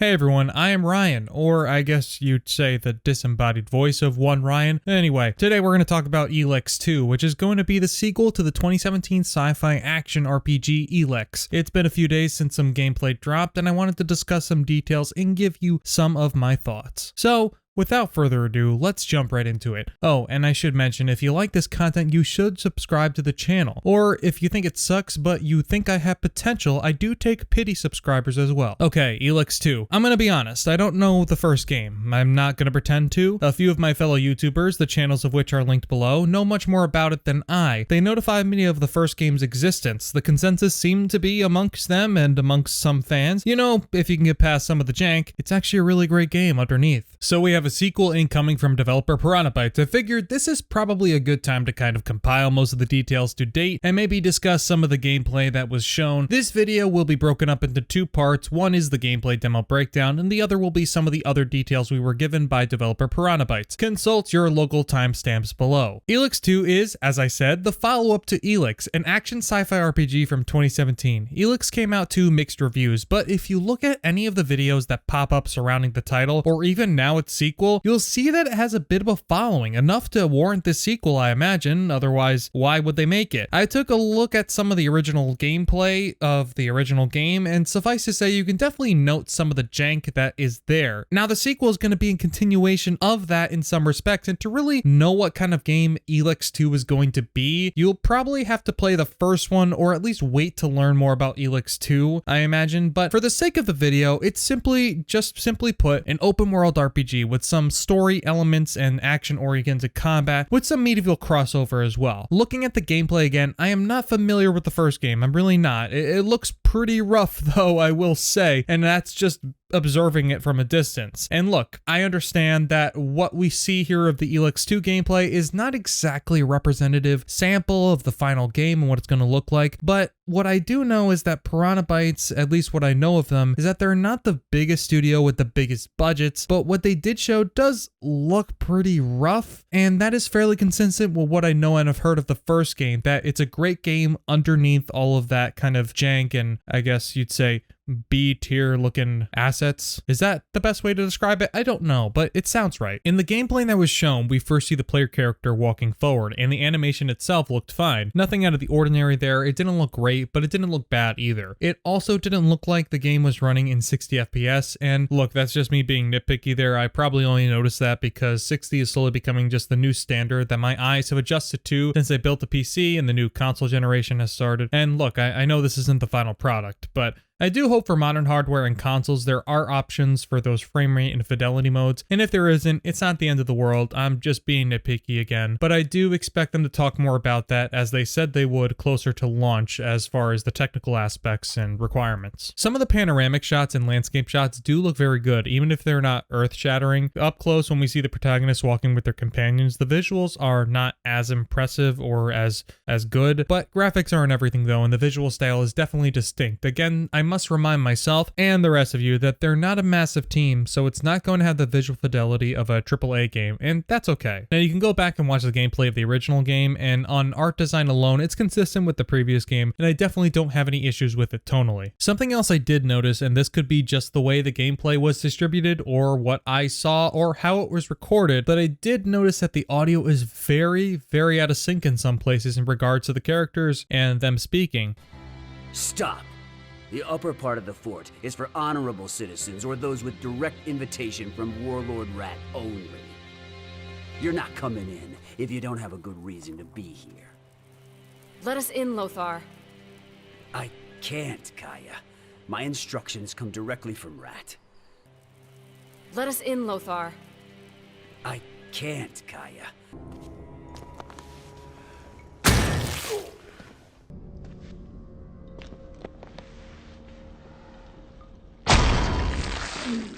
Hey everyone, I am Ryan, or I guess you'd say the disembodied voice of one Ryan. Anyway, today we're going to talk about Elex 2, which is going to be the sequel to the 2017 sci-fi action RPG Elex. It's been a few days since some gameplay dropped, and I wanted to discuss some details and give you some of my thoughts. So, without further ado, let's jump right into it. Oh, and I should mention, if you like this content, you should subscribe to the channel. Or if you think it sucks, but you think I have potential, I do take pity subscribers as well. Okay, Elex 2. I'm gonna be honest, I don't know the first game. I'm not gonna pretend to. A few of my fellow YouTubers, the channels of which are linked below, know much more about it than I. They notified me of the first game's existence. The consensus seemed to be amongst them and amongst some fans. You know, if you can get past some of the jank, it's actually a really great game underneath. So we have a sequel incoming from developer Piranha Bytes. I figured this is probably a good time to kind of compile most of the details to date and maybe discuss some of the gameplay that was shown. This video will be broken up into two parts. One is the gameplay demo breakdown, and the other will be some of the other details we were given by developer Piranha Bytes. Consult your local timestamps below. Elex 2 is, as I said, the follow-up to Elex, an action sci-fi RPG from 2017. Elex came out to mixed reviews, but if you look at any of the videos that pop up surrounding the title, or even now its sequel, you'll see that it has a bit of a following, enough to warrant this sequel, I imagine. Otherwise, why would they make it? I took a look at some of the original gameplay of the original game, and suffice to say, you can definitely note some of the jank that is there. Now, the sequel is going to be in continuation of that in some respects, and to really know what kind of game Elex 2 is going to be, you'll probably have to play the first one, or at least wait to learn more about Elex 2, I imagine. But for the sake of the video, it's simply put, an open world RPG with some story elements and action-oriented combat with some medieval crossover as well. Looking at the gameplay again, I am not familiar with the first game. I'm really not. It looks pretty rough though, I will say, and that's just observing it from a distance. And look, I understand that what we see here of the Elex 2 gameplay is not exactly a representative sample of the final game and what it's going to look like, but what I do know is that Piranha Bytes, at least what I know of them, is that they're not the biggest studio with the biggest budgets, but what they did show does look pretty rough, and that is fairly consistent with what I know and have heard of the first game, that it's a great game underneath all of that kind of jank and, I guess you'd say, B-tier looking assets. Is that the best way to describe it? I don't know, but it sounds right. In the gameplay that was shown, we first see the player character walking forward, and the animation itself looked fine. Nothing out of the ordinary there. It didn't look great, but it didn't look bad either. It also didn't look like the game was running in 60 FPS, and look, that's just me being nitpicky there. I probably only noticed that because 60 is slowly becoming just the new standard that my eyes have adjusted to since I built the PC and the new console generation has started. And look, I know this isn't the final product, but I do hope for modern hardware and consoles there are options for those frame rate and fidelity modes, and if there isn't, it's not the end of the world. I'm just being nitpicky again, but I do expect them to talk more about that, as they said they would, closer to launch as far as the technical aspects and requirements. Some of the panoramic shots and landscape shots do look very good, even if they're not earth-shattering. Up close, when we see the protagonists walking with their companions, the visuals are not as impressive or as good, but graphics aren't everything though, and the visual style is definitely distinct. Again, I must remind myself and the rest of you that they're not a massive team, so it's not going to have the visual fidelity of a AAA game, and that's okay. Now you can go back and watch the gameplay of the original game, and on art design alone, it's consistent with the previous game, and I definitely don't have any issues with it tonally. Something else I did notice, and this could be just the way the gameplay was distributed, or what I saw, or how it was recorded, but I did notice that the audio is very, very out of sync in some places in regards to the characters and them speaking. Stop! The upper part of the fort is for honorable citizens or those with direct invitation from Warlord Rat only. You're not coming in if you don't have a good reason to be here. Let us in, Lothar. I can't, Kaya. My instructions come directly from Rat. Let us in, Lothar. I can't, Kaya.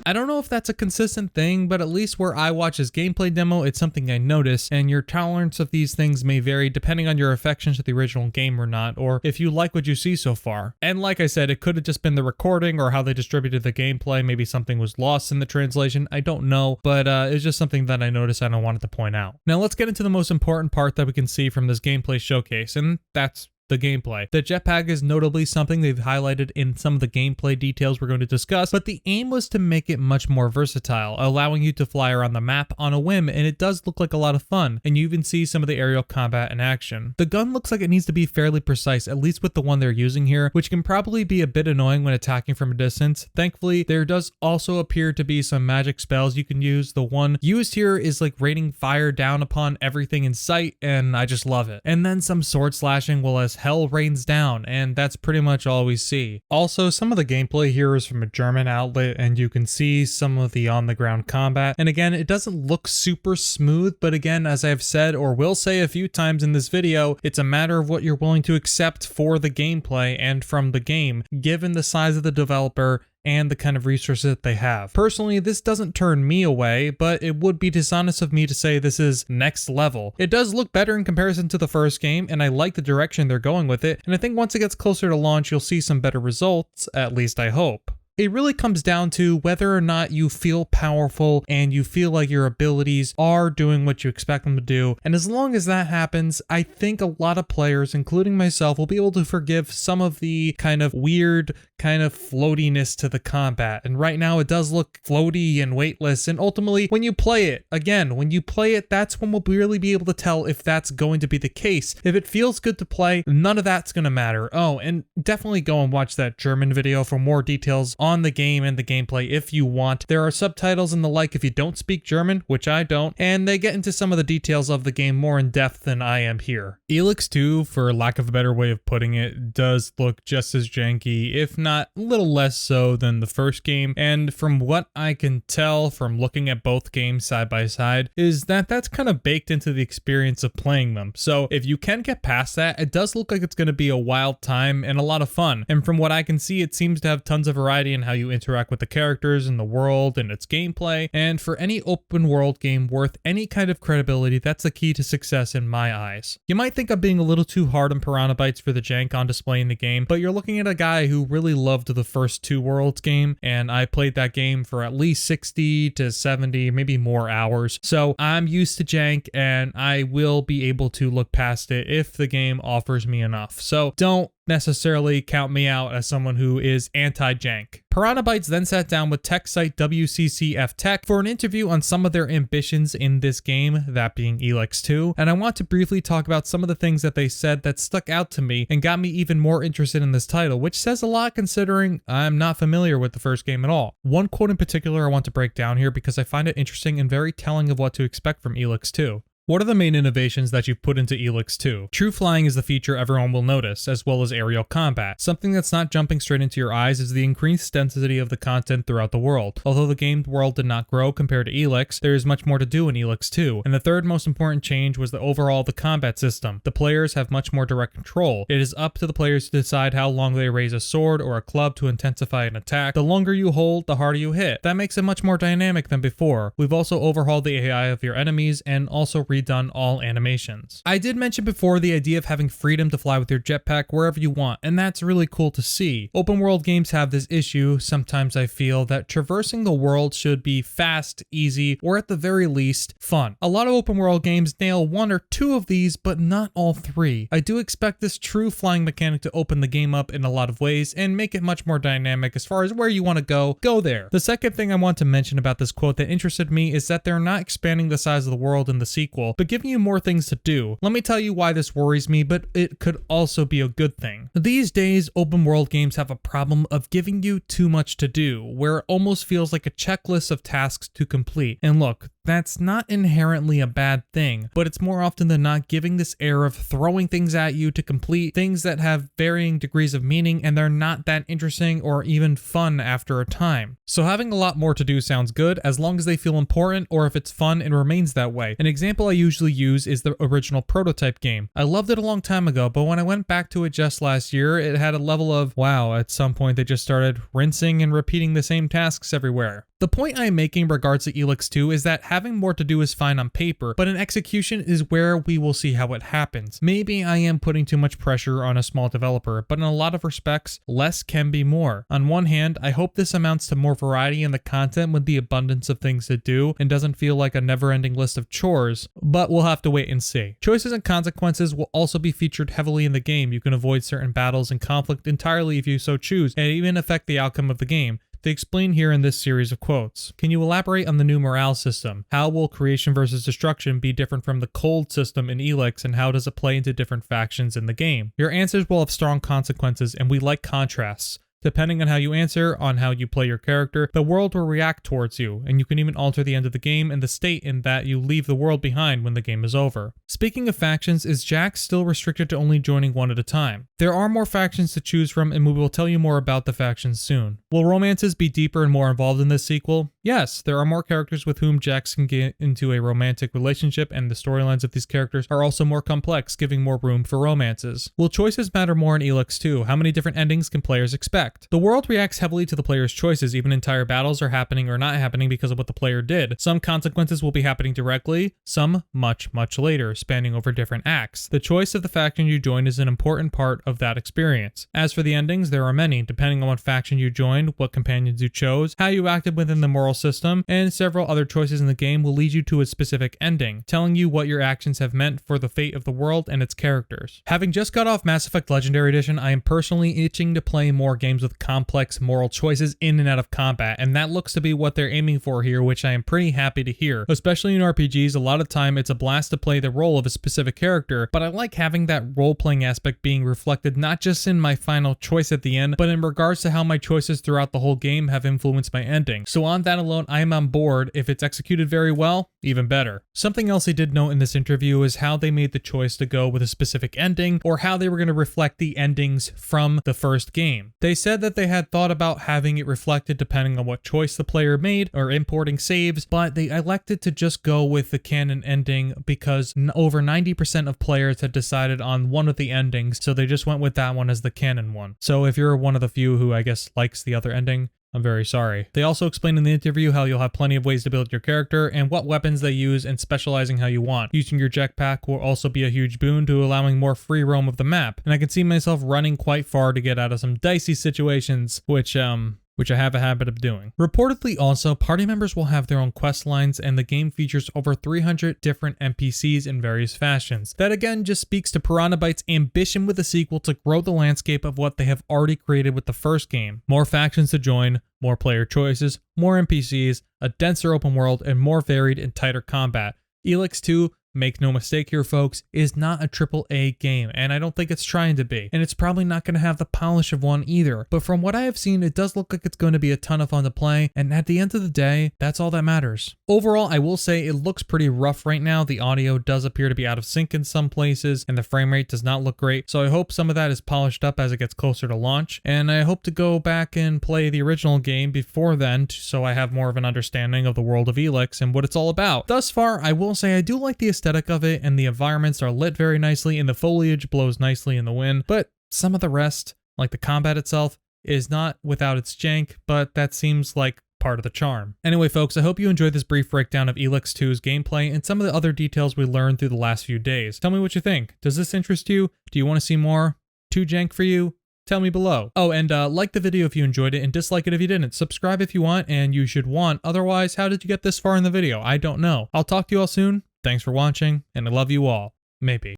I don't know if that's a consistent thing, but at least where I watch this gameplay demo, it's something I notice, and your tolerance of these things may vary depending on your affection to the original game or not, or if you like what you see so far. And like I said, it could have just been the recording or how they distributed the gameplay. Maybe something was lost in the translation. I don't know, but it's just something that I noticed and I wanted to point out. Now let's get into the most important part that we can see from this gameplay showcase, and that's the gameplay. The jetpack is notably something they've highlighted in some of the gameplay details we're going to discuss, but the aim was to make it much more versatile, allowing you to fly around the map on a whim, and it does look like a lot of fun, and you even see some of the aerial combat in action. The gun looks like it needs to be fairly precise, at least with the one they're using here, which can probably be a bit annoying when attacking from a distance. Thankfully, there does also appear to be some magic spells you can use. The one used here is like raining fire down upon everything in sight, and I just love it. And then some sword slashing while as hell rains down, and that's pretty much all we see. Also, some of the gameplay here is from a German outlet, and you can see some of the on-the-ground combat. And again, it doesn't look super smooth, but again, as I've said or will say a few times in this video, it's a matter of what you're willing to accept for the gameplay and from the game, given the size of the developer and the kind of resources that they have. Personally, this doesn't turn me away, but it would be dishonest of me to say this is next level. It does look better in comparison to the first game, and I like the direction they're going with it, and I think once it gets closer to launch, you'll see some better results, at least I hope. It really comes down to whether or not you feel powerful and you feel like your abilities are doing what you expect them to do. And as long as that happens, I think a lot of players, including myself, will be able to forgive some of the kind of weird kind of floatiness to the combat. And right now it does look floaty and weightless. And ultimately, when you play it, again, when you play it, that's when we'll really be able to tell if that's going to be the case. If it feels good to play, none of that's going to matter. Oh, and definitely go and watch that German video for more details on the game and the gameplay if you want. There are subtitles and the like if you don't speak German, which I don't, and they get into some of the details of the game more in depth than I am here. Elex 2, for lack of a better way of putting it, does look just as janky, if not a little less so than the first game, and from what I can tell from looking at both games side by side, is that that's kind of baked into the experience of playing them. So if you can get past that, it does look like it's going to be a wild time and a lot of fun, and from what I can see, it seems to have tons of variety in how you interact with the characters and the world and its gameplay, and for any open world game worth any kind of credibility, that's the key to success in my eyes. You might think I'm being a little too hard on Piranha Bytes for the jank on display in the game, but you're looking at a guy who really loved the first 2 Worlds game, and I played that game for at least 60 to 70, maybe more hours, so I'm used to jank and I will be able to look past it if the game offers me enough. So don't necessarily count me out as someone who is anti-jank. Piranha Bytes then sat down with tech site WCCF Tech for an interview on some of their ambitions in this game, that being Elex 2, and I want to briefly talk about some of the things that they said that stuck out to me and got me even more interested in this title, which says a lot considering I'm not familiar with the first game at all. One quote in particular I want to break down here because I find it interesting and very telling of what to expect from Elex 2. What are the main innovations that you've put into Elex 2? True flying is the feature everyone will notice, as well as aerial combat. Something that's not jumping straight into your eyes is the increased density of the content throughout the world. Although the game world did not grow compared to Elex, there is much more to do in Elex 2. And the third most important change was the combat system. The players have much more direct control. It is up to the players to decide how long they raise a sword or a club to intensify an attack. The longer you hold, the harder you hit. That makes it much more dynamic than before. We've also overhauled the AI of your enemies and also redone all animations. I did mention before the idea of having freedom to fly with your jetpack wherever you want, and that's really cool to see. Open world games have this issue. Sometimes I feel that traversing the world should be fast, easy, or at the very least, fun. A lot of open world games nail 1 or 2 of these, but not all 3. I do expect this true flying mechanic to open the game up in a lot of ways and make it much more dynamic as far as where you want to go there. The second thing I want to mention about this quote that interested me is that they're not expanding the size of the world in the sequel, but giving you more things to do. Let me tell you why this worries me, but it could also be a good thing. These days, open world games have a problem of giving you too much to do, where it almost feels like a checklist of tasks to complete. And look, that's not inherently a bad thing, but it's more often than not giving this air of throwing things at you to complete things that have varying degrees of meaning and they're not that interesting or even fun after a time. So having a lot more to do sounds good as long as they feel important or if it's fun and remains that way. An example I usually use is the original Prototype game. I loved it a long time ago, but when I went back to it just last year, it had a level of, wow, at some point they just started rinsing and repeating the same tasks everywhere. The point I am making in regards to Elex 2 is that having more to do is fine on paper, but in execution is where we will see how it happens. Maybe I am putting too much pressure on a small developer, but in a lot of respects, less can be more. On one hand, I hope this amounts to more variety in the content with the abundance of things to do and doesn't feel like a never-ending list of chores, but we'll have to wait and see. Choices and consequences will also be featured heavily in the game. You can avoid certain battles and conflict entirely if you so choose, and even affect the outcome of the game. They explain here in this series of quotes. Can you elaborate on the new morale system? How will creation versus destruction be different from the cold system in Elex, and how does it play into different factions in the game? Your answers will have strong consequences, and we like contrasts. Depending on how you answer, on how you play your character, the world will react towards you, and you can even alter the end of the game and the state in that you leave the world behind when the game is over. Speaking of factions, is Jax still restricted to only joining one at a time? There are more factions to choose from, and we will tell you more about the factions soon. Will romances be deeper and more involved in this sequel? Yes, there are more characters with whom Jax can get into a romantic relationship, and the storylines of these characters are also more complex, giving more room for romances. Will choices matter more in Elex 2? How many different endings can players expect? The world reacts heavily to the player's choices. Even entire battles are happening or not happening because of what the player did. Some consequences will be happening directly, some much later, spanning over different acts. The choice of the faction you join is an important part of that experience. As for the endings, there are many, depending on what faction you joined, what companions you chose, how you acted within the moral system, and several other choices in the game will lead you to a specific ending, telling you what your actions have meant for the fate of the world and its characters. Having just got off Mass Effect Legendary Edition, I am personally itching to play more games with complex moral choices in and out of combat, and that looks to be what they're aiming for here, which I am pretty happy to hear. Especially in RPGs, a lot of time it's a blast to play the role of a specific character, but I like having that role-playing aspect being reflected not just in my final choice at the end, but in regards to how my choices throughout the whole game have influenced my ending. So on that alone, I am on board. If it's executed very well, even better. Something else he did note in this interview is how they made the choice to go with a specific ending, or how they were going to reflect the endings from the first game. They said that they had thought about having it reflected depending on what choice the player made or importing saves, but they elected to just go with the canon ending because over 90% of players had decided on one of the endings, so they just went with that one as the canon one. So if you're one of the few who I guess likes the other ending, I'm very sorry. They also explained in the interview how you'll have plenty of ways to build your character and what weapons they use, and specializing how you want. Using your jetpack will also be a huge boon to allowing more free roam of the map, and I can see myself running quite far to get out of some dicey situations, which I have a habit of doing. Reportedly also, party members will have their own quest lines, and the game features over 300 different NPCs in various fashions. That again just speaks to Piranha Bytes' ambition with the sequel to grow the landscape of what they have already created with the first game. More factions to join, more player choices, more NPCs, a denser open world, and more varied and tighter combat. Elex 2, make no mistake here folks, is not a AAA game, and I don't think it's trying to be, and it's probably not going to have the polish of one either, but from what I have seen, it does look like it's going to be a ton of fun to play, and at the end of the day, that's all that matters. Overall, I will say it looks pretty rough right now. The audio does appear to be out of sync in some places, and the frame rate does not look great, so I hope some of that is polished up as it gets closer to launch, and I hope to go back and play the original game before then, so I have more of an understanding of the world of Elex and what it's all about. Thus far, I will say I do like the aesthetic of it, and the environments are lit very nicely, and the foliage blows nicely in the wind, but some of the rest, like the combat itself, is not without its jank, but that seems like part of the charm. Anyway folks, I hope you enjoyed this brief breakdown of Elex 2's gameplay and some of the other details we learned through the last few days. Tell me what you think. Does this interest you? Do you want to see more? Too jank for you? Tell me below. Oh, and like the video if you enjoyed it, and dislike it if you didn't. Subscribe if you want, and you should want. Otherwise, how did you get this far in the video? I don't know. I'll talk to you all soon. Thanks for watching, and I love you all. Maybe.